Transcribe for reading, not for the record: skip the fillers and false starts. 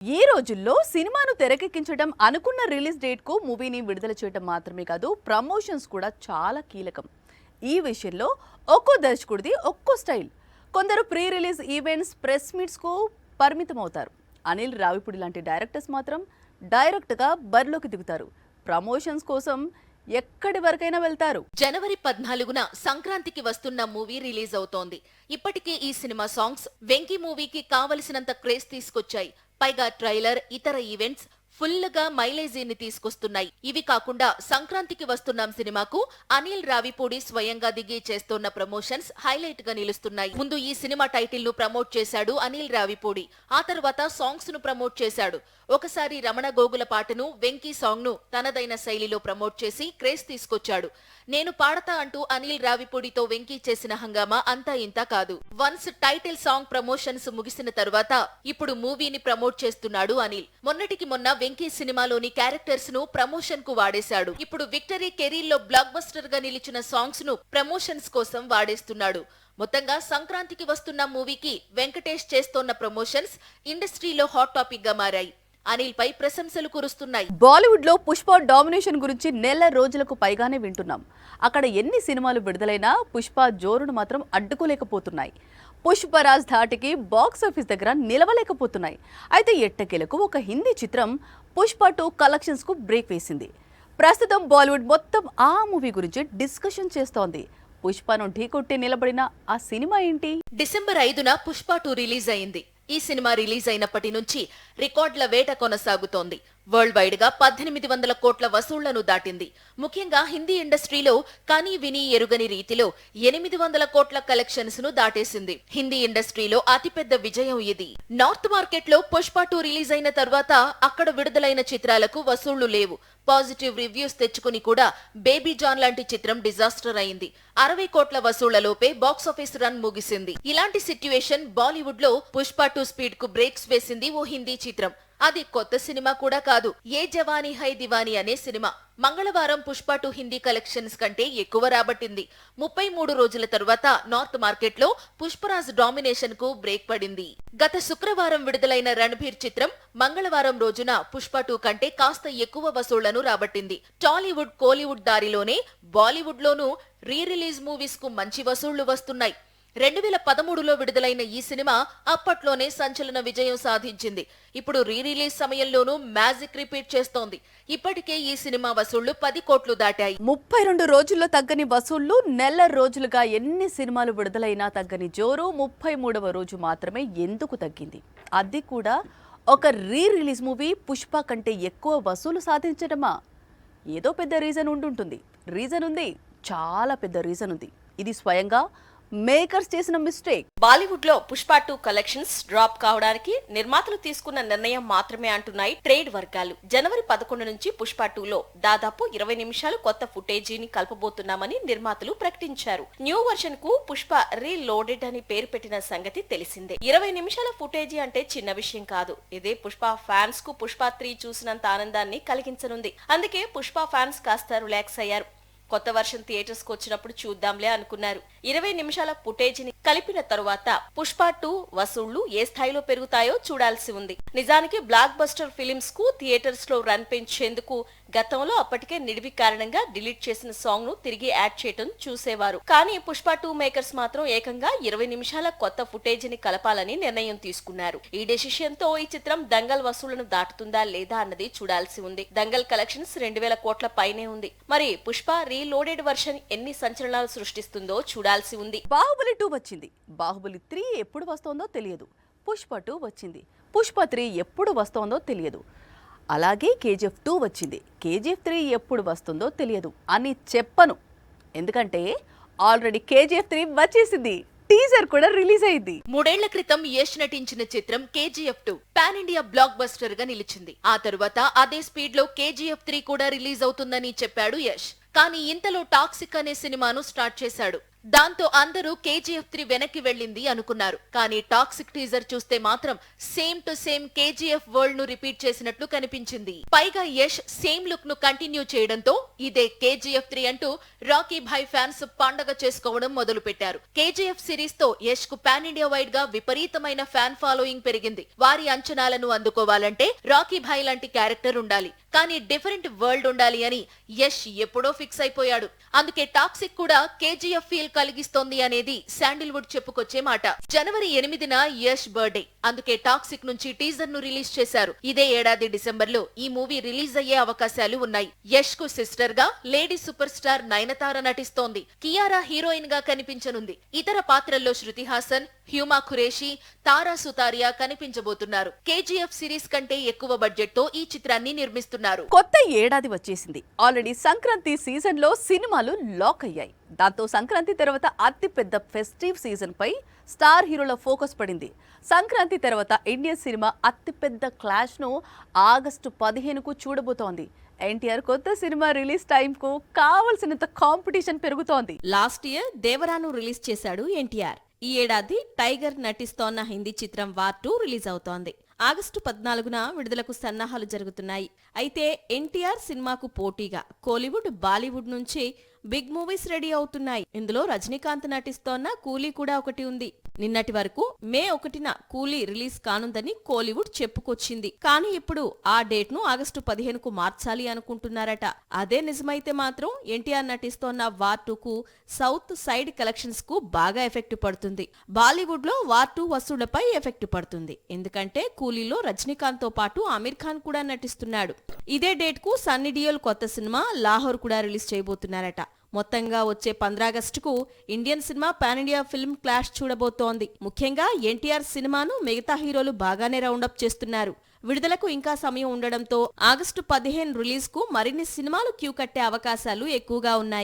ఈ రోజుల్లో సినిమాను తెరకెక్కించడం అనుకున్న రిలీజ్ డేట్ కు మూవీని విడుదల చేయడం మాత్రమే కాదు, ప్రమోషన్స్ కూడా చాలా కీలకం. ఈ విషయంలో ఒక్కో దర్శకుడిది ఒక్కో స్టైల్. కొందరు pre release events, press meets కు పరిమితం అవుతారు. అనిల్ రావిపూడి లాంటి డైరెక్టర్స్ మాత్రం డైరెక్ట్ గా బరిలోకి దిగుతారు. ప్రమోషన్స్ కోసం ఎక్కడి వరకైనా వెళ్తారు. జనవరి 14న సంక్రాంతికి వస్తున్న మూవీ రిలీజ్ అవుతోంది. ఇప్పటికే ఈ సినిమా సాంగ్స్ వెంకీ మూవీకి కావలసినంత క్రేజ్ తీసుకొచ్చాయి. పైగా ట్రైలర్, ఇతర ఈవెంట్స్ ఫుల్ గా మైలేజీని తీసుకొస్తున్నాయి. ఇవి కాకుండా సంక్రాంతికి వస్తున్నాం సినిమాకు అనిల్ రావిపూడి స్వయంగా దిగి చేస్తోన్న ప్రమోషన్స్ హైలైట్ గా నిలుస్తున్నాయి. ముందు ఈ సినిమా టైటిల్ ను ప్రమోట్ చేశాడు అనిల్ రావిపూడి. ఆ తర్వాత సాంగ్స్ ను ప్రమోట్ చేశాడు. ఒకసారి రమణ గోగుల పాటను, వెంకీ సాంగ్ ను తనదైన శైలిలో ప్రమోట్ చేసి క్రేజ్ తీసుకొచ్చాడు. నేను పాడతా అంటూ అనిల్ రావిపూడితో వెంకీ చేసిన హంగామా అంతా ఇంతా కాదు. వన్స్ టైటిల్ సాంగ్ ప్రమోషన్స్ ముగిసిన తరువాత ఇప్పుడు మూవీని ప్రమోట్ చేస్తున్నాడు అనిల్. మొన్నటికి మొన్న వెంకీ సినిమాలోని క్యారెక్టర్స్ ను ప్రమోషన్ కు వాడేశాడు. ఇప్పుడు విక్టరీ కెరీర్ లో బ్లాక్ బస్టర్ గా నిలిచిన సాంగ్స్ ను ప్రమోషన్స్ కోసం వాడేస్తున్నాడు. మొత్తంగా సంక్రాంతికి వస్తున్న మూవీకి వెంకటేష్ చేస్తోన్న ప్రమోషన్స్ ఇండస్ట్రీలో హాట్ టాపిక్ గా మారాయి. అనిల్ పై ప్రశంసలు కురుస్తున్నాయి. బాలీవుడ్ లో పుష్ప డామినేషన్ గురించి నెల రోజులకు పైగానే వింటున్నాం. అక్కడ ఎన్ని సినిమాలు విడుదలైనా పుష్ప జోరును మాత్రం అడ్డుకోలేకపోతున్నాయి. పుష్పరాజ్ ధాటికి బాక్సాఫీస్ దగ్గర నిలవలేకపోతున్నాయి. అయితే ఎట్టకేలకు ఒక హిందీ చిత్రం పుష్ప 2 కలెక్షన్స్ కు బ్రేక్ వేసింది. ప్రస్తుతం బాలీవుడ్ మొత్తం ఆ మూవీ గురించి డిస్కషన్ చేస్తోంది. పుష్పను ఢీకొట్టి నిలబడిన ఆ సినిమా ఏంటి? డిసెంబర్ 5న పుష్ప 2 రిలీజ్ అయింది. ఈ సినిమా రిలీజ్ అయినప్పటి నుంచి రికార్డుల వేట కొనసాగుతోంది. వరల్డ్ వైడ్ గా 1800 కోట్ల వసూళ్లను దాటింది. ముఖ్యంగా హిందీ ఇండస్ట్రీలో కనీ విని ఎరుగని రీతిలో 800 కోట్ల కలెక్షన్స్ ను దాటేసింది. హిందీ ఇండస్ట్రీలో అతిపెద్ద విజయం ఇది. నార్త్ మార్కెట్ లో పుష్ప 2 రిలీజ్ అయిన తర్వాత అక్కడ విడుదలైన చిత్రాలకు వసూళ్లు లేవు. పాజిటివ్ రివ్యూస్ తెచ్చుకుని కూడా బేబీ జాన్ లాంటి చిత్రం డిజాస్టర్ అయింది. 60 కోట్ల వసూళ్లలోపే బాక్సాఫీస్ రన్ ముగిసింది. ఇలాంటి సిట్యుయేషన్ బాలీవుడ్ లో పుష్ప 2 స్పీడ్ కు బ్రేక్స్ వేసింది ఓ హిందీ చిత్రం. అది కొత్త సినిమా కూడా కాదు. ఏ జవానీ హై దివానీ అనే సినిమా మంగళవారం పుష్ప 2 హిందీ కలెక్షన్స్ కంటే ఎక్కువ రాబట్టింది. 33 రోజుల తరువాత నార్త్ మార్కెట్ లో పుష్పరాజ్ డామినేషన్ కు బ్రేక్ పడింది. గత శుక్రవారం విడుదలైన రణబీర్ చిత్రం మంగళవారం రోజున పుష్ప 2 కంటే కాస్త ఎక్కువ వసూళ్లను రాబట్టింది. టాలీవుడ్, కోలీవుడ్ దారిలోనే బాలీవుడ్ లోనూ రీ రిలీజ్ మూవీస్ కు మంచి వసూళ్లు వస్తున్నాయి. 2013లో విడుదలైన ఈ సినిమా అప్పట్లోనే సంచలన విజయం సాధించింది. ఇప్పుడు రీ రిలీజ్ సమయంలోనూ మ్యాజిక్ రిపీట్ చేస్తోంది. ఇప్పటికే ఈ సినిమా వసూళ్లు 10 కోట్లు దాటాయి. 32 రోజుల్లో తగ్గని వసూళ్లు, నెల రోజులుగా ఎన్ని సినిమాలు విడుదలైనా తగ్గని జోరు 33వ రోజు మాత్రమే ఎందుకు తగ్గింది? అది కూడా ఒక రీ రిలీజ్ మూవీ పుష్ప కంటే ఎక్కువ వసూలు సాధించడమా? ఏదో పెద్ద రీజన్ ఉండుంటుంది. రీజన్ ఉంది, చాలా పెద్ద రీజన్ ఉంది. ఇది స్వయంగా మేకర్స్ చేసిన మిస్టేక్. బాలీవుడ్ లో పుష్ప 2 కలెక్షన్స్ డ్రాప్ కావడానికి నిర్మాతలు తీసుకున్న నిర్ణయం మాత్రమే అంటున్నాయి ట్రేడ్ వర్గాలు. జనవరి 11 నుంచి పుష్ప 2లో దాదాపు 20 నిమిషాలు కొత్త ఫుటేజీని కలపబోతున్నామని నిర్మాతలు ప్రకటించారు. న్యూ వర్షన్ కు పుష్ప రీలోడెడ్ అని పేరు పెట్టిన సంగతి తెలిసిందే. 20 నిమిషాల ఫుటేజీ అంటే చిన్న విషయం కాదు. ఇదే పుష్ప ఫ్యాన్స్ కు పుష్ప 3 చూసినంత ఆనందాన్ని కలిగించనుంది. అందుకే పుష్ప ఫ్యాన్స్ కాస్త రిలాక్స్ అయ్యారు. కొత్త వర్షన్ థియేటర్స్ కు వచ్చినప్పుడు చూద్దాంలే అనుకున్నారు. 20 నిమిషాల ఫుటేజీని కలిపిన తరువాత పుష్ప 2 వసూళ్లు ఏ స్థాయిలో పెరుగుతాయో చూడాల్సి ఉంది. నిజానికి బ్లాక్ బస్టర్ ఫిలిమ్స్ కు థియేటర్స్ లో రన్ పెంచేందుకు గతంలో అప్పటికే నిడివి కారణంగా డిలీట్ చేసిన సాంగ్ ను తిరిగి యాడ్ చేయటం చూసేవారు. కానీ పుష్ప 2 మేకర్స్ మాత్రం ఏకంగా 20 నిమిషాల కొత్త ఫుటేజీని కలపాలని నిర్ణయం తీసుకున్నారు. ఈ డెసిషన్ తో ఈ చిత్రం దంగల్ వసూళ్లను దాటుతుందా లేదా అన్నది చూడాల్సి ఉంది. దంగల్ కలెక్షన్స్ 2000 కోట్ల పైనే ఉంది. మరి పుష్ప రీలోడెడ్ వర్షన్ ఎన్ని సంచలనాలు సృష్టిస్తుందో చూడాల్సి ఉంది. బాహుబలి 2 వచ్చింది. బాహుబలి 3 ఎప్పుడు వస్తోందో తెలియదు. పుష్ప 2 వచ్చింది. పుష్ప 3 ఎప్పుడు వస్తోందో తెలియదు. అలాగే KGF 2 వచ్చింది. KGF 3 ఎప్పుడు వస్తుందో తెలియదు అని చెప్పను. ఎందుకంటే ఆల్రెడీ KGF 3 వచ్చేసింది. టీజర్ కూడా రిలీజ్ అయింది. 3 ఏళ్ల క్రితం యష్ నటించిన చిత్రం KGF 2 pan India block buster గా నిలిచింది. ఆ తరువాత అదే స్పీడ్ లో KGF 3 కూడా రిలీజ్ అవుతుందని చెప్పాడు యష్. కానీ ఇంతలో టాక్సిక్ అనే సినిమాను స్టార్ట్ చేశాడు. దాంతో అందరూ KGF3 వెనక్కి వెళ్ళింది అనుకున్నారు. కానీ టాక్సిక్ టీజర్ చూస్తే మాత్రం same to same KGF world ను రిపీట్ చేసినట్లు కనిపించింది. పైగా యష్ సేమ్ లుక్ ను కంటిన్యూ చేయడంతో ఇదే KGF3 అంటూ రాకీ భాయ్ ఫ్యాన్స్ పండగ చేసుకోవడం మొదలు పెట్టారు. KGF సిరీస్ తో యష్ కు పాన్ ఇండియా వైడ్ గా విపరీతమైన ఫ్యాన్ ఫాలోయింగ్ పెరిగింది. వారి అంచనాలను అందుకోవాలంటే రాకీ భాయ్ లాంటి క్యారెక్టర్ ఉండాలి, కానీ డిఫరెంట్ వరల్డ్ ఉండాలి అని యష్ ఎప్పుడో ఫిక్స్ అయిపోయాడు. అందుకే టాక్సిక్ కూడా KGF ఫీల్ కలిగిస్తోంది అనేది శాండిల్వుడ్ చెప్పుకొచ్చే మాట. జనవరి 8న యష్ బర్త్డే, అందుకే టాక్సిక్ నుంచి టీజర్ ను రిలీజ్ చేశారు. ఇదే ఏడాది డిసెంబర్ లో ఈ మూవీ రిలీజ్ అయ్యే అవకాశాలు ఉన్నాయి. యష్ కు సిస్టర్ గా లేడీ సూపర్ స్టార్ నయనతార నటిస్తోంది. కియారా హీరోయిన్ గా కనిపించనుంది. ఇతర పాత్రల్లో శృతి హాసన్, హ్యూమా ఖురేషి, తారా సుతారియా కనిపించబోతున్నారు. KGF సిరీస్ కంటే ఎక్కువ బడ్జెట్ తో ఈ చిత్రాన్ని నిర్మిస్తున్నారు. కొత్త ఏడాది వచ్చేసింది. ఆల్రెడీ సంక్రాంతి సీజన్ లో సినిమాలు లాక్ అయ్యాయి. దాంతో సంక్రాంతి తర్వాత అతిపెద్ద ఫెస్టివ్ సీజన్ పై స్టార్ హీరోల ఫోకస్ పడింది. సంక్రాంతి తర్వాత ఇండియన్ సినిమా అతిపెద్ద క్లాష్ ను ఆగస్టు 15కు చూడబోతోంది. ఎన్టీఆర్ కొత్త సినిమా రిలీజ్ టైం కు కావలసినంత కాంపిటీషన్ పెరుగుతోంది. లాస్ట్ ఇయర్ దేవరాను రిలీజ్ చేశాడు ఎన్టీఆర్. ఈ ఏడాది టైగర్ నటిస్తోన్న హిందీ చిత్రం వార్ 2 రిలీజ్ అవుతోంది. ఆగస్టు 14న విడుదలకు సన్నాహాలు జరుగుతున్నాయి. అయితే ఎన్టీఆర్ సినిమాకు పోటీగా కోలీవుడ్, బాలీవుడ్ నుంచి బిగ్ మూవీస్ రెడీ అవుతున్నాయి. ఇందులో రజనీకాంత్ నటిస్తోన్న కూలీ కూడా ఒకటి ఉంది. నిన్నటి వరకు మే 1న కూలీ రిలీజ్ కానుందని కోలీవుడ్ చెప్పుకొచ్చింది. కానీ ఇప్పుడు ఆ డేట్ ను ఆగస్టు 15కు మార్చాలి అనుకుంటున్నారట. అదే నిజమైతే మాత్రం ఎన్టీఆర్ నటిస్తోన్న వార్ 2కు సౌత్ సైడ్ కలెక్షన్స్ కు బాగా ఎఫెక్ట్ పడుతుంది. బాలీవుడ్ లో వార్ 2 వసూళ్లపై ఎఫెక్ట్ పడుతుంది. ఎందుకంటే కూలీలో రజనీకాంత్ తో పాటు ఆమిర్ ఖాన్ కూడా నటిస్తున్నాడు. ఇదే డేట్ కు సన్నీ డియోల్ కొత్త సినిమా లాహోర్ కూడా రిలీజ్ చేయబోతున్నారట. మొత్తంగా వచ్చే 15 ఆగస్టుకు Indian cinema pan India film clash చూడబోతోంది. ముఖ్యంగా ఎన్టీఆర్ సినిమాను మిగతా హీరోలు బాగానే రౌండప్ చేస్తున్నారు. విడుదలకు ఇంకా సమయం ఉండడంతో ఆగస్టు 15 రిలీజ్ కు మరిన్ని సినిమాలు క్యూ కట్టే అవకాశాలు ఎక్కువగా ఉన్నాయి.